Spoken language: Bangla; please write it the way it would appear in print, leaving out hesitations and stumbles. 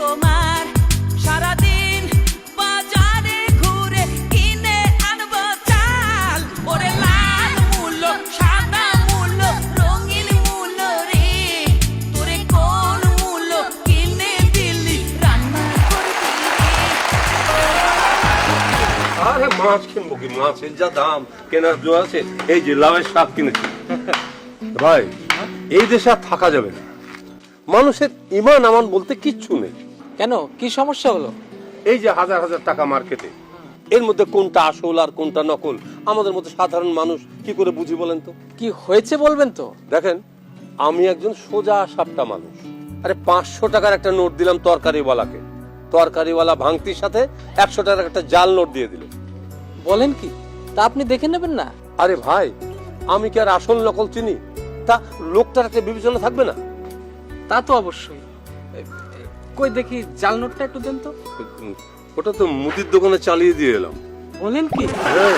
তোমার সারাদিন বাজারে ঘুরে কিনে আনবো চাল ওরে লাল মূল্য সাদা মূল্য রঙিন মূল্য রে তোরে কোন মূল্য কিনে দিলি রান্না করবি আরে মাছ কিনবো কি, মাছের যা দাম কেনার জো আছে। এই যে লাউয়ের শাক কিনেছি ভাই, এই দেশে আর থাকা যাবে না। মানুষের ইমান আমান বলতে কিচ্ছু নেই। কেন, কি সমস্যা হলো? এই যে হাজার হাজার টাকা মার্কেটে, এর মধ্যে কোনটা আসল আর কোনটা নকল আমাদের মতো সাধারণ মানুষ কি করে বুঝি বলেন তো? কি হয়েছে বলবেন তো? দেখেন, আমি একজন সোজা সাপটা মানুষ। আরে 500 টাকার একটা নোট দিলাম তরকারিওয়ালাকে, তরকারিওয়ালা ভাঙতির সাথে 100 টাকার একটা জাল নোট দিয়ে দিল। বলেন কি? তা আপনি দেখে নেবেন না? আরে ভাই, আমি কি আর আসল নকল চিনি? তা লোকটার একটা বিবেচনা থাকবে না? তা তো অবশ্যই। কই দেখি জাল নোটটা একটু দেন তো। ওটা তো মুদির দোকানে চালিয়ে দিয়ে এলাম। বলেন কি? হ্যাঁ।